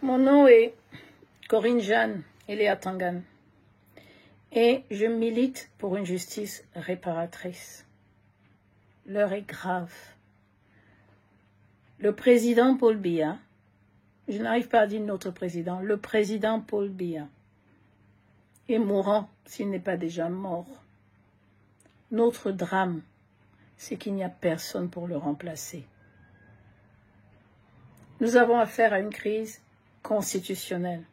Mon nom est Corinne Jeanne Eléa Tangan et je milite pour une justice réparatrice. L'heure est grave. Le président Paul Biya, je n'arrive pas à dire notre président, le président Paul Biya est mourant s'il n'est pas déjà mort. Notre drame, c'est qu'il n'y a personne pour le remplacer. Nous avons affaire à une crise constitutionnelle.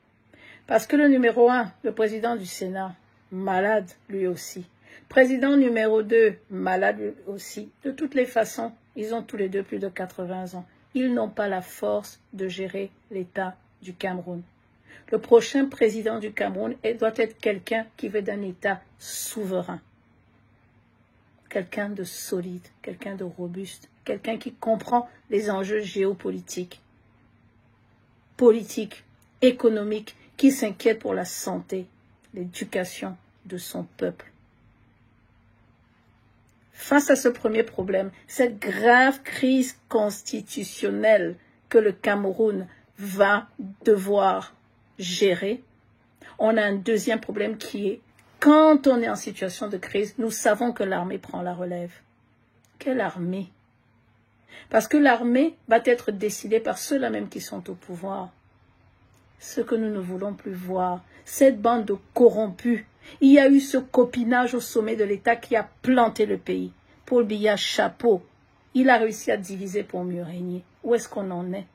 Parce que le numéro 1, le président du Sénat, malade lui aussi. Président numéro 2, malade lui aussi. De toutes les façons, ils ont tous les deux plus de 80 ans. Ils n'ont pas la force de gérer l'État du Cameroun. Le prochain président du Cameroun doit être quelqu'un qui veut d'un État souverain. Quelqu'un de solide, quelqu'un de robuste, quelqu'un qui comprend les enjeux géopolitiques, politiques, économiques, qui s'inquiète pour la santé, l'éducation de son peuple. Face à ce premier problème, cette grave crise constitutionnelle que le Cameroun va devoir gérer, on a un deuxième problème qui est, quand on est en situation de crise, nous savons que l'armée prend la relève. Quelle armée? Parce que l'armée va être décidée par ceux-là même qui sont au pouvoir. Ce que nous ne voulons plus voir, cette bande de corrompus. Il y a eu ce copinage au sommet de l'État qui a planté le pays. Paul Biya, chapeau, il a réussi à diviser pour mieux régner. Où est-ce qu'on en est?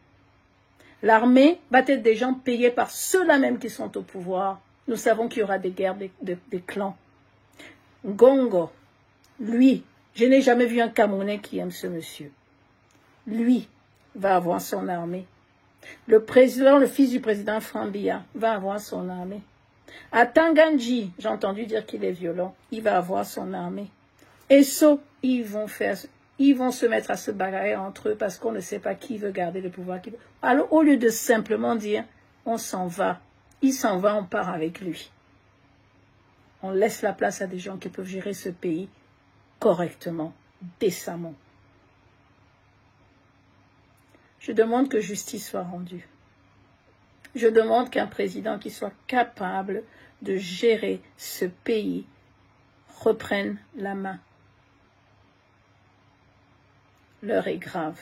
L'armée va être des gens payés par ceux-là même qui sont au pouvoir. Nous savons qu'il y aura des guerres, des clans. Ngongo, lui, je n'ai jamais vu un Camerounais qui aime ce monsieur. Lui va avoir son armée. Le président, le fils du président Franck Biya, va avoir son armée. À Tanganji, j'ai entendu dire qu'il est violent, il va avoir son armée. Et ça, ils vont se mettre à se bagarrer entre eux parce qu'on ne sait pas qui veut garder le pouvoir. Alors, au lieu de simplement dire, on s'en va, il s'en va, on part avec lui. On laisse la place à des gens qui peuvent gérer ce pays correctement, décemment. Je demande que justice soit rendue. Je demande qu'un président qui soit capable de gérer ce pays reprenne la main. L'heure est grave.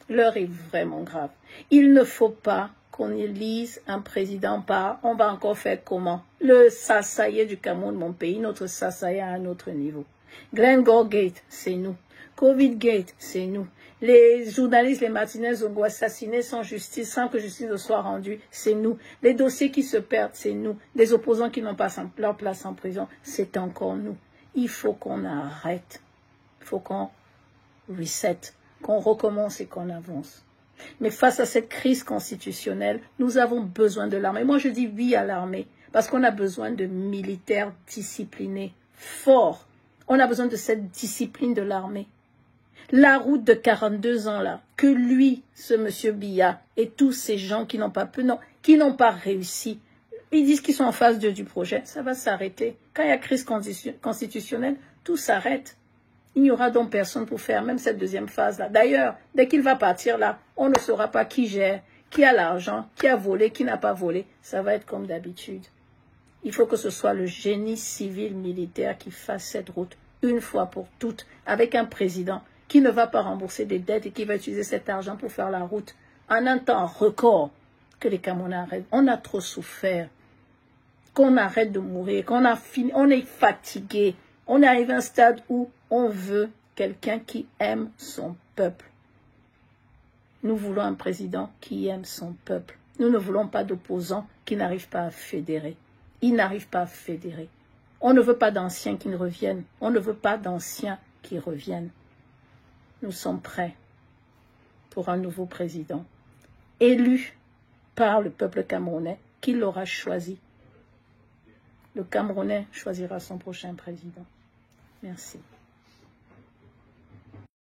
L'heure est vraiment grave. Il ne faut pas qu'on élise un président par « on va encore faire comment ?» Le Sassaye du Cameroun, mon pays, notre Sassaye à un autre niveau. Glencore Gate, c'est nous. Covid Gate, c'est nous. Les journalistes, les Martinez Zongo assassinés sans justice, sans que justice ne soit rendue, c'est nous. Les dossiers qui se perdent, c'est nous. Les opposants qui n'ont pas leur place en prison, c'est encore nous. Il faut qu'on arrête. Il faut qu'on reset, qu'on recommence et qu'on avance. Mais face à cette crise constitutionnelle, nous avons besoin de l'armée. Moi, je dis oui à l'armée, parce qu'on a besoin de militaires disciplinés, forts. On a besoin de cette discipline de l'armée. La route de 42 ans là, que lui, ce monsieur Biya, et tous ces gens qui n'ont pas qui n'ont pas réussi, ils disent qu'ils sont en phase 2 du projet, ça va s'arrêter. Quand il y a crise constitutionnelle, tout s'arrête. Il n'y aura donc personne pour faire même cette deuxième phase là. D'ailleurs, dès qu'il va partir là, on ne saura pas qui gère, qui a l'argent, qui a volé, qui n'a pas volé. Ça va être comme d'habitude. Il faut que ce soit le génie civil militaire qui fasse cette route une fois pour toutes, avec un président qui ne va pas rembourser des dettes et qui va utiliser cet argent pour faire la route en un temps record, que les Camerounais arrêtent. On a trop souffert, qu'on arrête de mourir, qu'on a fini, on est fatigué, on est arrivé à un stade où on veut quelqu'un qui aime son peuple. Nous voulons un président qui aime son peuple. Nous ne voulons pas d'opposants qui n'arrivent pas à fédérer. Ils n'arrivent pas à fédérer. On ne veut pas d'anciens qui reviennent. On ne veut pas d'anciens qui reviennent. Nous sommes prêts pour un nouveau président, élu par le peuple camerounais qui l'aura choisi. Le Camerounais choisira son prochain président. Merci.